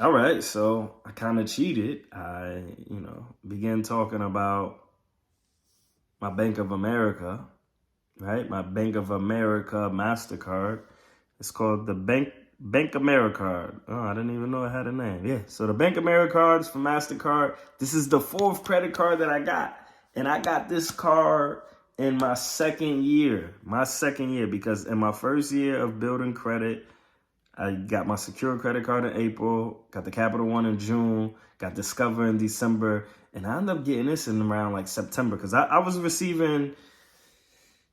All right, so I kind of cheated. I, began talking about my Bank of America, right? My Bank of America MasterCard. It's called the BANKAMERICARD. Oh, I didn't even know it had a name. Yeah, so the BANKAMERICARD is for MasterCard. This is the fourth credit card that I got. And I got this card in my second year. Because in my first year of building credit, I got my secure credit card in April, got the Capital One in June, got Discover in December, and I ended up getting this in around like September because I was receiving,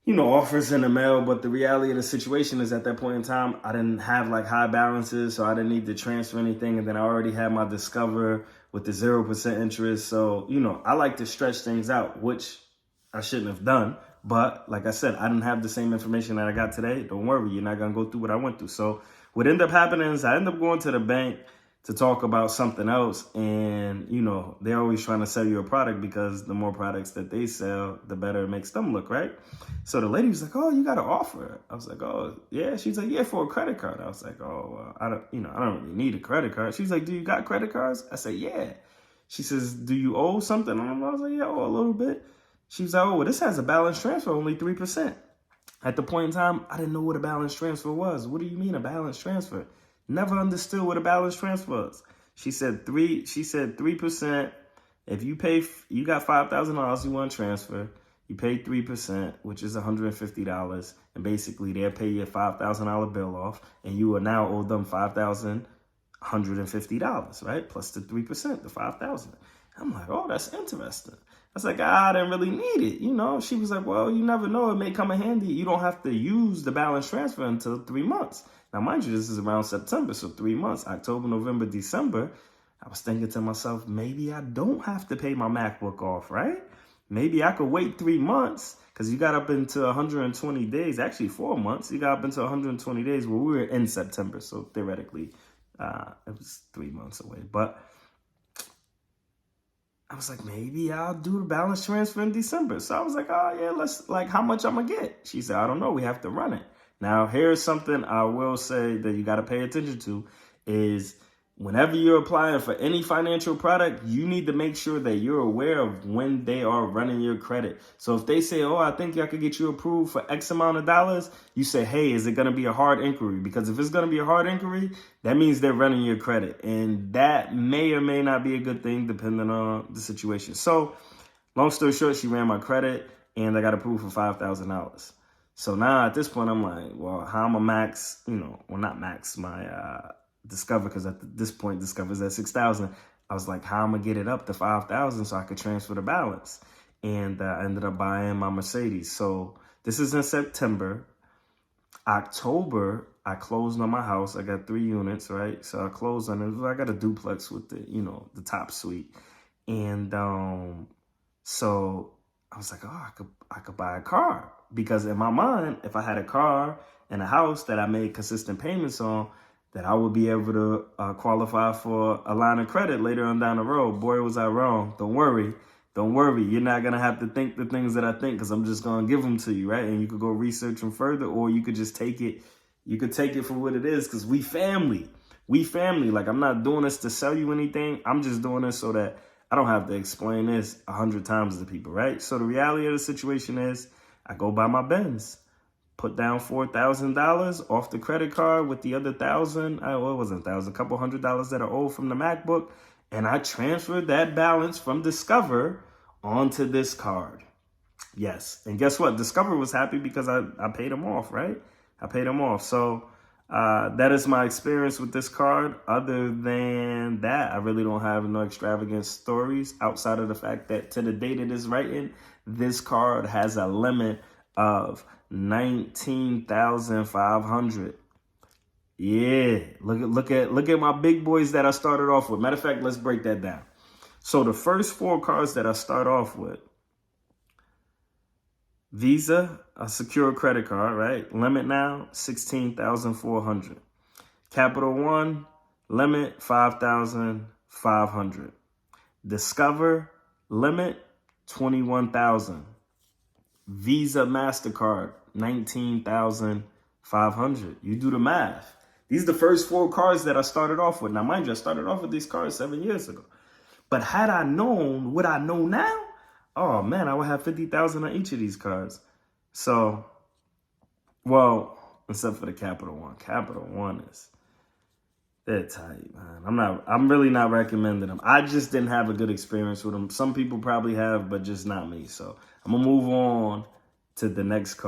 offers in the mail, but the reality of the situation is at that point in time, I didn't have like high balances, so I didn't need to transfer anything, and then I already had my Discover with the 0% interest, so, I like to stretch things out, which I shouldn't have done. But like I said, I didn't have the same information that I got today. Don't worry, you're not going to go through what I went through. So what ended up happening is I ended up going to the bank to talk about something else. And, they're always trying to sell you a product because the more products that they sell, the better it makes them look, right? So the lady was like, oh, you got an offer. I was like, oh, yeah. She's like, yeah, for a credit card. I was like, oh, I don't really need a credit card. She's like, do you got credit cards? I said, yeah. She says, do you owe something on them? I was like, yeah, I owe a little bit. She was like, oh, well, this has a balance transfer, only 3%. At the point in time, I didn't know what a balance transfer was. What do you mean a balance transfer? Never understood what a balance transfer was. She said 3%. If you pay, you got $5,000 you want to transfer, you pay 3%, which is $150. And basically they'll pay your $5,000 bill off and you will now owe them $5,150, right? Plus the 3%, the $5,000. I'm like, oh, that's interesting. I was like, I didn't really need it. She was like, well, you never know. It may come in handy. You don't have to use the balance transfer until 3 months. Now, mind you, this is around September. So 3 months, October, November, December. I was thinking to myself, maybe I don't have to pay my MacBook off, right? Maybe I could wait 3 months because you got up into 120 days, actually 4 months. You got up into 120 days. Well, we were in September. So theoretically, it was 3 months away. But I was like, maybe I'll do the balance transfer in December. So I was like, oh, yeah, how much I'm going to get? She said, I don't know. We have to run it. Now, here's something I will say that you got to pay attention to is whenever you're applying for any financial product, you need to make sure that you're aware of when they are running your credit. So if they say, oh, I think I could get you approved for X amount of dollars, you say, hey, is it going to be a hard inquiry? Because if it's going to be a hard inquiry, that means they're running your credit. And that may or may not be a good thing depending on the situation. So long story short, she ran my credit and I got approved for $5,000. So now at this point, I'm like, well, how am I max, not max my Discover, because at this point Discover's at 6,000. I was like, how am I get it up to 5,000 so I could transfer the balance? And I ended up buying my Mercedes. So this is in September. October, I closed on my house. I got 3 units, right? So I closed on it. I got a duplex with the, the top suite. And so I was like, oh, I could buy a car. Because in my mind, if I had a car and a house that I made consistent payments on, that I would be able to qualify for a line of credit later on down the road. Boy, was I wrong. Don't worry. You're not going to have to think the things that I think because I'm just going to give them to you, right? And you could go research them further or you could just take it. You could take it for what it is because we family. Like, I'm not doing this to sell you anything. I'm just doing this so that I don't have to explain this 100 times to people, right? So the reality of the situation is I go buy my Benz. Put down $4,000 off the credit card with the other $1,000. Well, it wasn't $1,000, a couple $100 that are owed from the MacBook. And I transferred that balance from Discover onto this card. Yes. And guess what? Discover was happy because I paid them off, right? I paid them off. So that is my experience with this card. Other than that, I really don't have no extravagant stories outside of the fact that to the date it is writing, this card has a limit of 19,500. Yeah, look at my big boys that I started off with. Matter of fact, let's break that down. So the first 4 cards that I start off with: Visa, a secure credit card, right? Limit now 16,400. Capital One, limit 5,500. Discover, limit 21,000. Visa MasterCard, 19,500. You do the math. These are the first 4 cards that I started off with. Now, mind you, I started off with these cards 7 years ago. But had I known what I know now, oh man, I would have 50,000 on each of these cards. So, well, except for the Capital One. Capital One is, they're tight, man. I'm really not recommending them. I just didn't have a good experience with them. Some people probably have, but just not me. So I'm gonna move on to the next card.